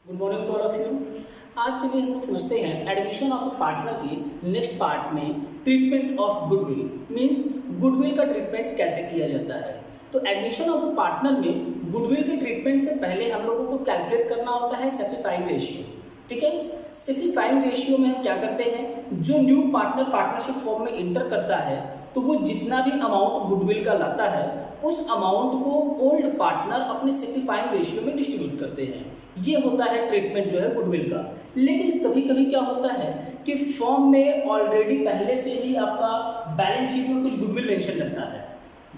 Good morning to all of you. आज चलिए हम लोग समझते हैं एडमिशन ऑफ अ पार्टनर की नेक्स्ट पार्ट में treatment of goodwill means goodwill का ट्रीटमेंट कैसे किया जाता है। तो एडमिशन ऑफ अ पार्टनर में गुडविल के ट्रीटमेंट से पहले हम लोगों को कैलकुलेट करना होता है सैटिस्फाइंग रेशियो। ठीक है, सैटिस्फाइंग रेशियो में हम क्या करते हैं, जो न्यू पार्टनर पार्टनरशिप फॉर्म में इंटर करता है तो वो जितना भी अमाउंट गुडविल का लाता है उस अमाउंट को ओल्ड पार्टनर अपने सैटिस्फाइंग रेशियो में डिस्ट्रीब्यूट करते हैं। ये होता है ट्रीटमेंट जो है गुडविल का। लेकिन कभी कभी क्या होता है कि फॉर्म में ऑलरेडी पहले से ही आपका बैलेंस शीट में कुछ गुडविल मेंशन रहता है।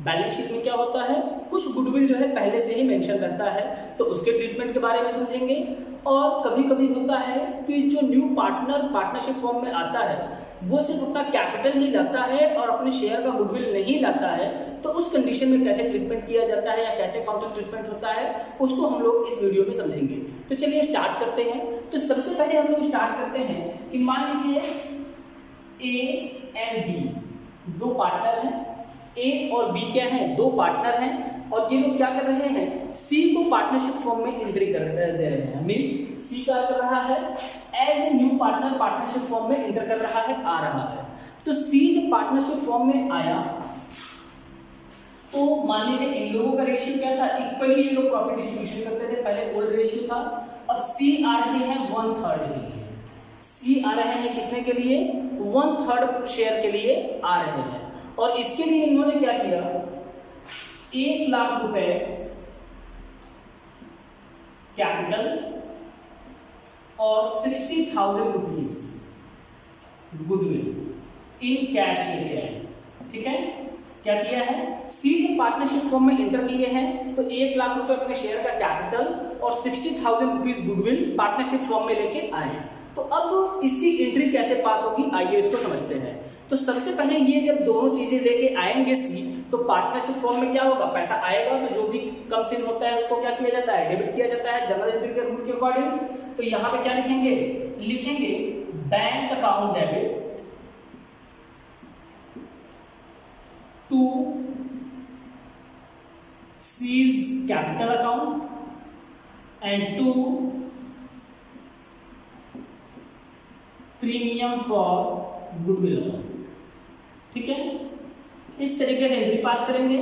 बैलेंस शीट में क्या होता है, कुछ गुडविल जो है पहले से ही मेंशन रहता है, तो उसके ट्रीटमेंट के बारे में समझेंगे। और कभी कभी होता है कि जो न्यू पार्टनर पार्टनरशिप फॉर्म में आता है वो सिर्फ अपना कैपिटल ही लाता है और अपने शेयर का गुडविल नहीं लाता है, तो उस कंडीशन में कैसे ट्रीटमेंट किया जाता है या कैसे काउंटर ट्रीटमेंट होता है उसको हम लोग इस वीडियो में समझेंगे। तो चलिए स्टार्ट करते हैं। तो सबसे पहले हम लोग स्टार्ट करते हैं कि मान लीजिए ए एंड बी दो पार्टनर हैं। ए और बी क्या है, दो पार्टनर हैं और ये लोग क्या कर रहे हैं, सी को पार्टनरशिप फॉर्म में एंट्री कर दे रहे हैं। मींस सी क्या कर रहा है, as a new partner partnership form में एंटर कर रहा है, आ रहा है। तो सी जब पार्टनरशिप फॉर्म में आया तो मान लीजिए इन लोगों का रेशियो क्या था, इक्वली ये लोग प्रॉफिट डिस्ट्रीब्यूशन करते थे। पहले ओल्ड रेशियो था, अब सी आ रहे हैं 1/3 के लिए। सी आ रहे हैं कितने के लिए, 1/3 शेयर के लिए आ रहे हैं। और इसके लिए इन्होंने क्या किया, 1 लाख रुपए कैपिटल और 60,000 रुपीज गुडविल इन कैश लेके आए। ठीक है, क्या किया है, सी के पार्टनरशिप फॉर्म में एंटर किए हैं तो 1 लाख रुपए अपने शेयर का कैपिटल और 60,000 रुपीज गुडविल पार्टनरशिप फॉर्म में लेके आए। तो अब इसकी एंट्री कैसे पास होगी, आइए इसको समझते हैं। तो सबसे पहले ये जब दोनों चीजें लेके आएंगे सी, तो पार्टनरशिप फॉर्म में क्या होगा, पैसा आएगा तो जो भी कम सिन होता है उसको क्या किया जाता है, डेबिट किया जाता है जनरल एंट्री के रूल के अकॉर्डिंग। तो यहाँ पे क्या लिखेंगे, लिखेंगे bank account debit to C's capital account and to premium for goodwill account. ठीक है, इस तरीके से एंट्री पास करेंगे।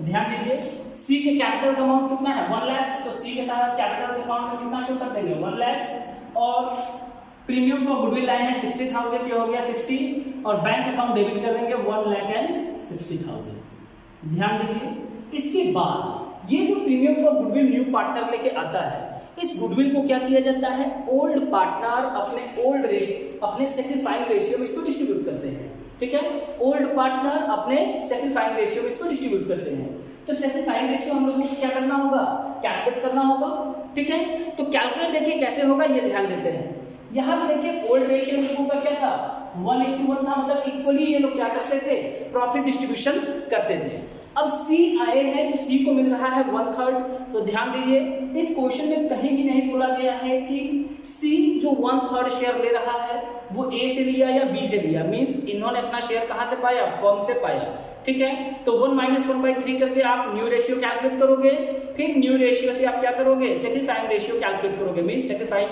ध्यान दीजिए सी के कैपिटल का अमाउंट कितना है, 1 लाख, तो सी के साथ कैपिटल के अकाउंट में कितना शो कर देंगे, 1 लाख। और प्रीमियम फॉर गुडविल लाए हैं 60,000, ये हो गया 60, और बैंक अकाउंट डेबिट कर देंगे 1,60,000। ध्यान दीजिए इसके बाद ये जो premium for goodwill new partner लेके आता है, इस गुडविल को क्या किया जाता है, ओल्ड पार्टनर अपने ओल्ड रेशियो अपने सैटिस्फाइंग रेशियो में इसको डिस्ट्रीब्यूट करते हैं। ठीक है, ओल्ड पार्टनर अपने सैटिस्फाइंग रेशियो में इसको डिस्ट्रीब्यूट करते हैं। तो सैटिस्फाइंग रेशियो हम लोगों को क्या करना होगा, कैलकुलेट करना होगा। ठीक है, तो कैलकुलेट देखिए कैसे होगा, ये ध्यान देते हैं। यहाँ पे देखिए ओल्ड रेशियो हम लोगों का क्या था, 1:1 था, मतलब इक्वली ये लोग क्या करते थे, प्रॉफिट डिस्ट्रीब्यूशन करते थे। अब सी आए हैं तो सी को मिल रहा है 1/3। तो ध्यान दीजिए इस क्वेश्चन में कहीं भी नहीं बोला गया है कि सी जो 1/3 शेयर ले रहा है वो ए से लिया या बी से लिया। मींस इन्होंने अपना शेयर कहां से पाया, फर्म से पाया। ठीक है, तो 1 - 1/3 करके आप न्यू रेशियो कैलकुलेट करोगे, फिर न्यू रेशियो से आप क्या करोगे, सैटिस्फाइंग रेशियो कैलकुलेट करोगे। मींस सैटिस्फाइंग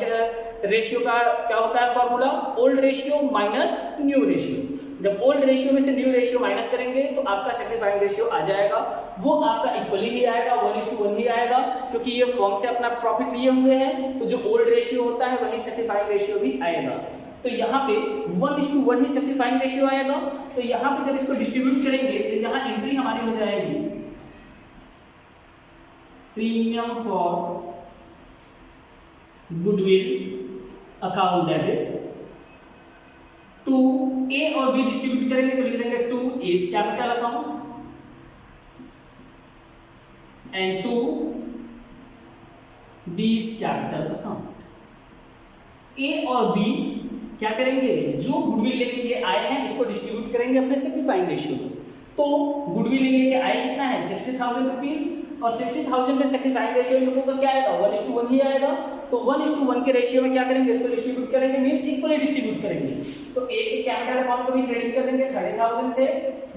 रेशियो का क्या होता है formula, old ratio minus new ratio. जब ओल्ड रेशियो में से न्यू रेशियो माइनस करेंगे तो आपका सैटिस्फाइंग रेशियो आ जाएगा, वो आपका इक्वली ही आएगा, 1:1 ही आएगा, क्योंकि ये फॉर्म से अपना प्रॉफिट लिए हुए हैं। तो जो ओल्ड रेशियो होता है वही सैटिस्फाइंग रेशियो भी आएगा। तो यहाँ पे 1:1 ही सैटिस्फाइंग रेशियो आएगा। तो यहाँ पे जब इसको डिस्ट्रीब्यूट करेंगे तो यहाँ एंट्री हमारी हो जाएगी premium for goodwill account debit to A और बी डिस्ट्रीब्यूट करेंगे तो लिख देंगे to A's capital account and to B's capital account. A और बी क्या करेंगे, जो गुडविल लेके ये आए हैं इसको डिस्ट्रीब्यूट करेंगे अपने सैटिस्फाइंग रेशियो में। तो गुडविल लेके आए कितना है, 60,000 रुपीज, और 60,000 में सैटिस्फाइंग रेशियो इन लोगों का क्या आएगा, 1:1 ही आएगा। तो 1:1 के रेशियो में क्या करेंगे, इसको डिस्ट्रीब्यूट करेंगे, मींस इक्वली डिस्ट्रीब्यूट करेंगे। तो ए के कैपिटल अकाउंट को भी क्रेडिट कर देंगे 30,000 से,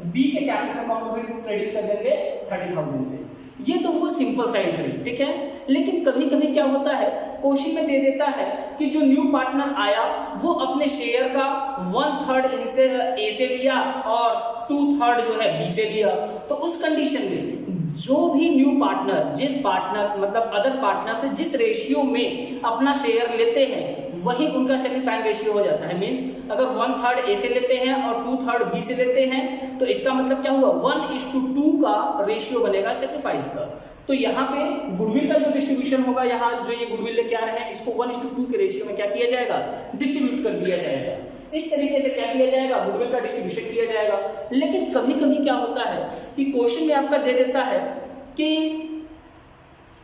बी के कैपिटल अकाउंट में क्रेडिट कर देंगे 30,000 से। ये तो वो सिंपल सा एंट्री, ठीक है। लेकिन कभी कभी क्या होता है, क्वेश्चन में दे देता है कि जो न्यू पार्टनर आया वो अपने शेयर का 1/3 हिस्से ए से लिया और 2/3 जो है बी से लिया। तो उस कंडीशन में जो भी न्यू पार्टनर जिस पार्टनर मतलब अदर पार्टनर से जिस रेशियो में अपना शेयर लेते हैं वही उनका सेक्रीफाइंग रेशियो हो जाता है। मींस अगर 1/3 ए से लेते हैं और 2/3 बी से लेते हैं तो इसका मतलब क्या हुआ, 1:2 का रेशियो बनेगा सेक्रीफाइस का। तो यहाँ पे गुडविल का जो डिस्ट्रीब्यूशन होगा, यहाँ जो ये गुडविल लेके आ रहे हैं इसको 1:2 के रेशियो में क्या किया जाएगा, डिस्ट्रीब्यूट कर दिया जाएगा। इस तरीके से क्या किया जाएगा, गुडविल का डिस्ट्रीब्यूशन किया जाएगा। लेकिन कभी कभी क्या होता है कि क्वेश्चन में आपका दे देता है कि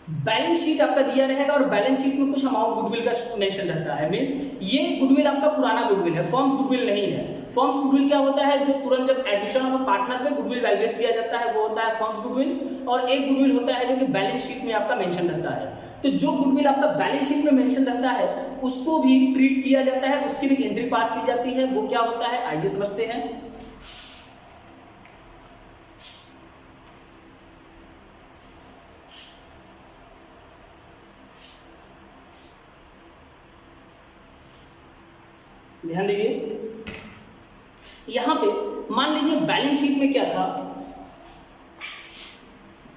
बैलेंस शीट आपका दिया रहेगा और बैलेंस शीट में कुछ अमाउंट गुडविल का मेंशन रहता है। मींस ये गुडविल आपका पुराना गुडविल है, फर्म्स गुडविल नहीं है। फर्म्स गुडविल क्या होता है, जो तुरंत जब एडिशन ऑफ पार्टनर पे गुडविल वैल्यूएट किया जाता है वो होता है फर्म्स गुडविल। और एक गुडविल होता है जो कि बैलेंस शीट में आपका मेंशन रहता है। तो जो गुडविल आपका बैलेंस शीट में मेंशन रहता है उसको भी ट्रीट किया जाता है, उसकी भी एंट्री पास की जाती है। वो क्या होता है आइए समझते हैं। ध्यान दीजिए, यहां पे मान लीजिए बैलेंस शीट में क्या था,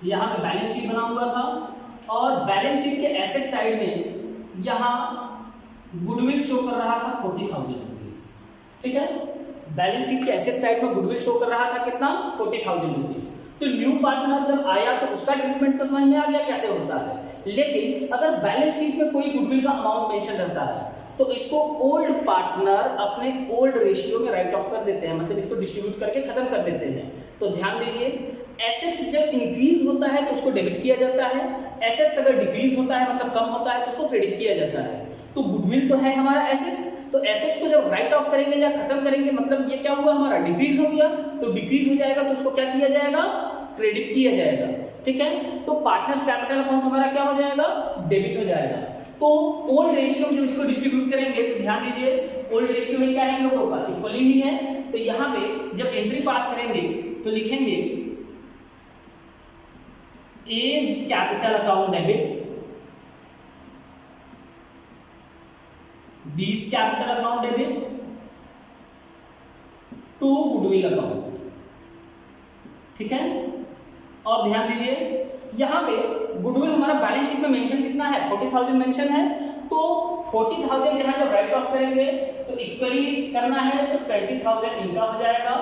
यहां पे बैलेंस शीट बना हुआ था और बैलेंस शीट के एसेट साइड में यहां गुडविल शो कर रहा था 40,000 रुपीज, ठीक है। बैलेंस शीट के एसेट साइड में गुडविल शो कर रहा था कितना, 40,000 रुपीज। तो न्यू पार्टनर जब आया तो उसका ट्रीटमेंट तो समझ में आ गया कैसे होता है। लेकिन अगर बैलेंस शीट में कोई गुडविल का अमाउंट मेंशन रहता है तो इसको ओल्ड पार्टनर अपने ओल्ड रेशियो में राइट ऑफ कर देते हैं, मतलब इसको डिस्ट्रीब्यूट करके खत्म कर देते हैं। तो ध्यान दीजिए, एसेट्स जब इंक्रीज होता है तो उसको डेबिट किया जाता है, एसेट्स अगर डिक्रीज होता है मतलब कम होता है तो उसको क्रेडिट किया जाता है। तो गुडविल तो है हमारा एसेट्स, तो एसेट्स को जब राइट ऑफ करेंगे या खत्म करेंगे मतलब ये क्या हुआ, हमारा डिक्रीज हो गया। तो डिक्रीज हो जाएगा तो उसको क्या किया जाएगा, क्रेडिट किया जाएगा, ठीक है। तो पार्टनर्स कैपिटल अकाउंट हमारा क्या हो जाएगा, डेबिट हो जाएगा। तो ओल्ड रेशियो में जब इसको डिस्ट्रीब्यूट करेंगे तो ध्यान दीजिए ओल्ड रेशियो में क्या है, इन लोगों का इक्वली ही है। तो यहां पे जब एंट्री पास करेंगे तो लिखेंगे A's capital account debit, B's capital account debit to goodwill account, ठीक है। और ध्यान दीजिए यहां पे गुडविल हमारा बैलेंस शीट में मेंशन कितना है, 40,000 मेंशन है। तो 40,000 यहां जब राइट ऑफ करेंगे तो इक्वली करना है तो 20,000 इनका हो जाएगा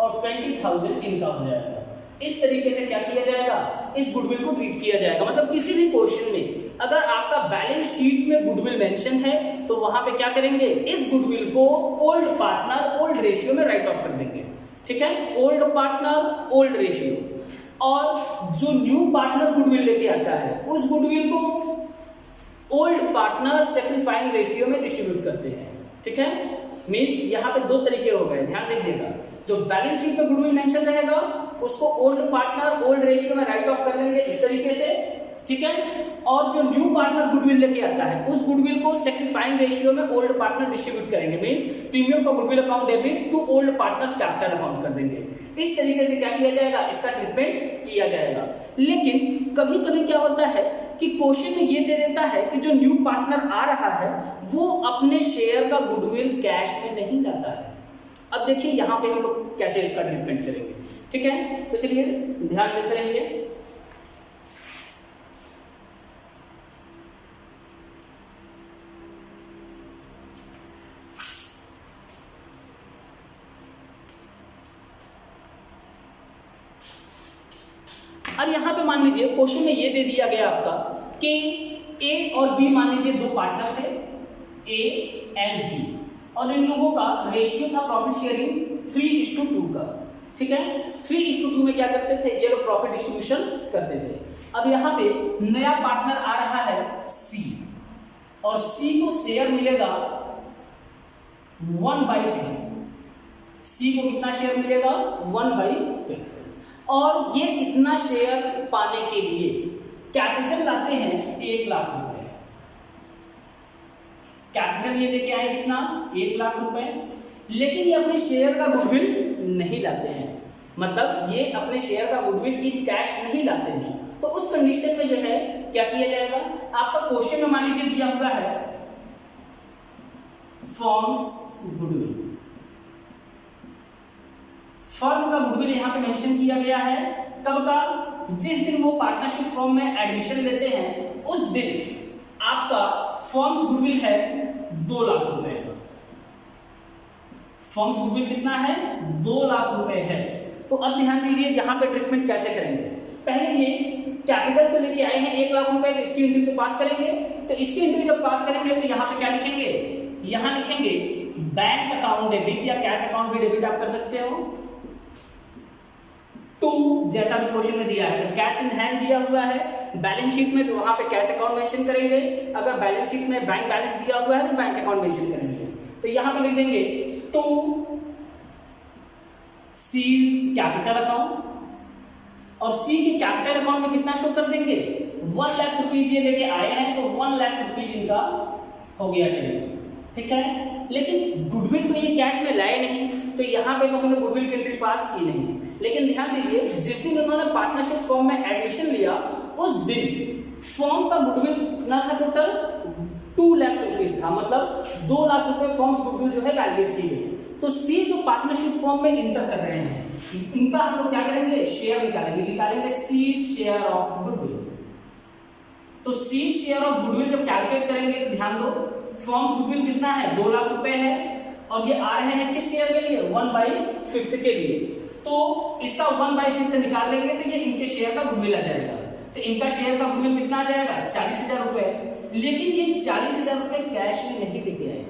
और 20,000 इनका हो जाएगा। इस तरीके से क्या किया जाएगा, इस गुडविल को ट्रीट किया जाएगा। मतलब किसी भी क्वेश्चन में अगर आपका बैलेंस शीट में गुडविल मेंशन है तो वहां पे क्या करेंगे, इस गुडविल को ओल्ड पार्टनर ओल्ड रेशियो में राइट ऑफ कर देंगे, ठीक है। ओल्ड पार्टनर ओल्ड रेशियो, और जो न्यू पार्टनर गुडविल लेके आता है उस गुडविल को ओल्ड पार्टनर सेक्रीफाइंग रेशियो में डिस्ट्रीब्यूट करते हैं, ठीक है। मींस यहाँ पे दो तरीके हो गए, ध्यान दीजिएगा। जो बैलेंस शीट पे गुडविल मेंशन रहेगा उसको ओल्ड पार्टनर ओल्ड रेशियो में राइट ऑफ कर देंगे इस तरीके से, ठीक है। और जो न्यू पार्टनर गुडविल लेके आता है उस गुडविल को सेक्रीफाइंग रेशियो में ओल्ड पार्टनर डिस्ट्रीब्यूट करेंगे। Means premium for goodwill account debit to old partners capital account कर देंगे। इस तरीके से क्या किया जाएगा, इसका ट्रीटमेंट किया जाएगा। लेकिन कभी कभी क्या होता है कि क्वेश्चन में ये दे देता है कि जो न्यू पार्टनर आ रहा है वो अपने शेयर का गुडविल कैश में नहीं लाता है। अब देखिए यहाँ पे हम लोग कैसे इसका ट्रीटमेंट करेंगे, ठीक है। तो चलिए ध्यान देते रहिए। अब यहाँ पे मान लीजिए क्वेश्चन में ये दे दिया गया आपका कि ए और बी मान लीजिए दो पार्टनर थे ए एंड बी, और इन लोगों का रेशियो था प्रॉफिट शेयरिंग 3:2 का, ठीक है। 3:2 में क्या करते थे, ये लोग प्रॉफिट डिस्ट्रीब्यूशन करते थे। अब यहाँ पे नया पार्टनर आ रहा है सी, और सी को शेयर मिलेगा 1/5। सी को कितना शेयर मिलेगा, 1/5। और ये इतना शेयर पाने के लिए कैपिटल लाते हैं 1 लाख रुपए। कैपिटल ये लेके आए कितना, 1 लाख रुपए। लेकिन ये अपने शेयर का गुडविल नहीं लाते हैं, मतलब ये अपने शेयर का गुडविल इन कैश नहीं लाते हैं। तो उस कंडीशन में जो है क्या किया जाएगा, आपका क्वेश्चन में मान लीजिए दिया हुआ है फॉर्म्स गुडविल, फर्म का गुडविल यहाँ पे मेंशन किया गया है। कब का, जिस दिन वो पार्टनरशिप फॉर्म में एडमिशन लेते हैं उस दिन आपका फॉर्म्स गुडविल है 2 लाख रुपए का। फॉर्म्स गुडविल कितना है, 2 लाख रुपए है। तो अब ध्यान दीजिए यहाँ पे ट्रीटमेंट कैसे करेंगे। पहले ये कैपिटल तो लेके आए हैं 1 लाख रुपए, तो इसकी एंट्री तो पास करेंगे। तो इसकी एंट्री जब पास करेंगे तो यहाँ पे क्या लिखेंगे, यहाँ लिखेंगे बैंक अकाउंट डेबिट या कैश अकाउंट भी डेबिट आप कर सकते हो टू, जैसा भी क्वेश्चन में दिया है। कैश इन हैंड दिया हुआ है बैलेंस शीट में, तो वहां पे कैश अकाउंट मेंशन करेंगे। अगर बैलेंस शीट में बैंक बैलेंस दिया हुआ है तो बैंक अकाउंट मेंशन करेंगे। तो यहां पे लिख देंगे टू सीज कैपिटल अकाउंट, और सी के कैपिटल अकाउंट में कितना शो कर देंगे, 1 लाख रुपीज ये लेके आए हैं, तो 1 लाख रुपीज इनका हो गया डेबिट। ठीक है, लेकिन गुडविल तो ये कैश में लाए नहीं, तो यहाँ पे तो हमने गुडविल की एंट्री पास की नहीं। लेकिन ध्यान दीजिए, जिस दिन उन्होंने पार्टनरशिप फॉर्म में एडमिशन लिया उस दिन फॉर्म का गुडविल कितना था, टोटल 2 लाख रुपीज था, मतलब 2 लाख रुपए फॉर्म्स गुडविल जो है वैलिडेट की गई। तो सी जो पार्टनरशिप फॉर्म में इंटर कर रहे हैं, इनका हम लोग क्या करेंगे, शेयर निकालेंगे सी शेयर ऑफ गुडविल। तो सी शेयर ऑफ गुडविल जब कैलकुलेट करेंगे तो ध्यान दो, फॉर्म्स गुडविल कितना है, 2 लाख रुपए है, और ये आ रहे हैं किस शेयर के लिए, 1/5 के लिए। तो इसका 1/5 निकाल लेंगे तो ये इनके शेयर का गुडविल आ जाएगा। तो इनका शेयर का गुडविल कितना आ जाएगा, 40,000 रुपए। लेकिन ये 40,000 रुपए कैश में नहीं लेके आए।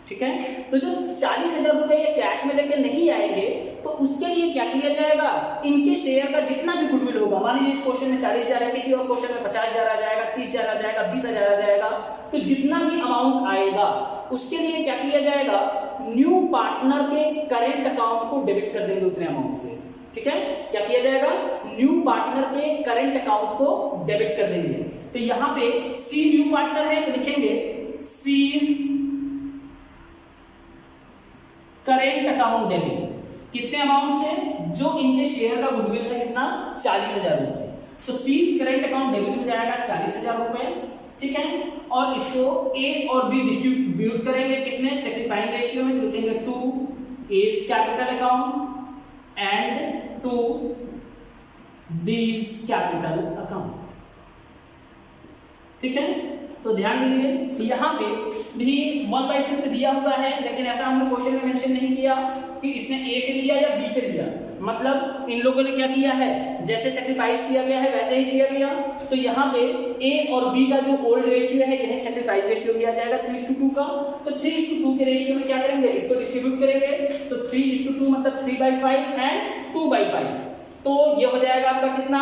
ठीक है, तो जो 40,000 रुपए ये कैश में लेके नहीं आएंगे तो उसके लिए क्या किया जाएगा, इनके शेयर का जितना भी गुडविल होगा, मान लीजिए इस क्वेश्चन में 40,000 है, किसी और क्वेश्चन में 50,000 आ जाएगा, 30,000 आ जाएगा, 20,000 आ जाएगा, तो जितना भी अमाउंट आएगा उसके लिए क्या किया जाएगा, न्यू पार्टनर के करेंट अकाउंट को डेबिट कर देंगे उतने अमाउंट से। ठीक है, क्या किया जाएगा, न्यू पार्टनर के करेंट अकाउंट को डेबिट कर देंगे। तो यहाँ पे सी न्यू पार्टनर है तो लिखेंगे सीज करेंट अकाउंट डेबिट, कितने अमाउंट से, जो इनके शेयर का गुडविल है कितना, 40,000 रुपए। तो सीज करेंट अकाउंट डेबिट हो जाएगा 40,000 रुपए। ठीक है, और इसको ए और बी डिस्ट्रीब्यूट करेंगे किसमें, सेक्रीफाइंग रेशियो में, लिखेंगे to A's capital account and to B's capital account. ठीक है, तो ध्यान दीजिए यहाँ पे भी 1/5 दिया हुआ है, लेकिन ऐसा हमने क्वेश्चन में मेंशन नहीं किया कि इसने ए से लिया या बी से लिया। मतलब इन लोगों ने क्या किया है, जैसे सेक्रीफाइस किया गया है वैसे ही किया गया। तो यहाँ पे ए और बी का जो ओल्ड रेशियो है यही सेक्रीफाइस रेशियो दिया जाएगा 3:2 का। तो 3:2 के रेशियो में क्या करेंगे, इसको डिस्ट्रीब्यूट करेंगे। तो 3:2 मतलब 3/5 एंड 2/5, तो ये हो जाएगा आपका कितना,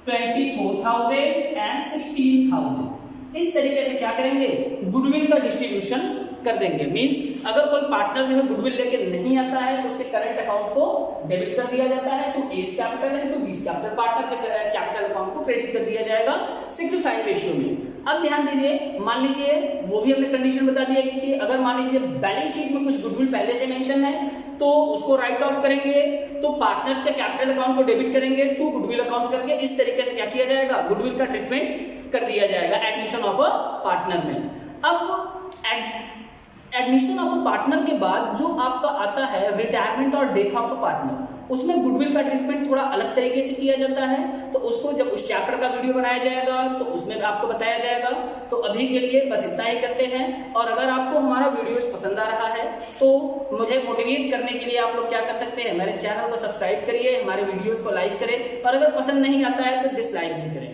24,000 एंड 16,000। इस तरीके से क्या करेंगे, गुडविल का डिस्ट्रीब्यूशन कर देंगे। मींस अगर कोई पार्टनर जो है गुडविल लेके नहीं आता है तो उसके करंट अकाउंट को डेबिट कर दिया जाता है, to A's capital and to B's capital, partner के कैपिटल अकाउंट को क्रेडिट कर दिया जाएगा सिग्निफाइंग रेशियो में। अब ध्यान दीजिए, मान लीजिए वो भी हमने कंडीशन बता दी है कि अगर मान लीजिए बैलेंस शीट में कुछ गुडविल पहले से मेंशन है तो उसको राइट ऑफ करेंगे, तो पार्टनर्स के कैपिटल अकाउंट को डेबिट करेंगे टू गुडविल अकाउंट करके। इस तरीके से क्या किया जाएगा, गुडविल का ट्रीटमेंट कर दिया जाएगा एडमिशन ऑफ अ पार्टनर में। अब एडमिशन ऑफ अ पार्टनर के बाद जो आपका आता है रिटायरमेंट और डेथ ऑफ अ पार्टनर, उसमें गुडविल का ट्रीटमेंट थोड़ा अलग तरीके से किया जाता है। तो उसको जब उस चैप्टर का वीडियो बनाया जाएगा तो उसमें आपको बताया जाएगा। तो अभी के लिए बस इतना ही करते हैं, और अगर आपको हमारा वीडियोस पसंद आ रहा है तो मुझे मोटिवेट करने के लिए आप लोग क्या कर सकते हैं, मेरे चैनल को सब्सक्राइब करिए, हमारे वीडियोस को लाइक करें, और अगर पसंद नहीं आता है तो डिसलाइक भी करें।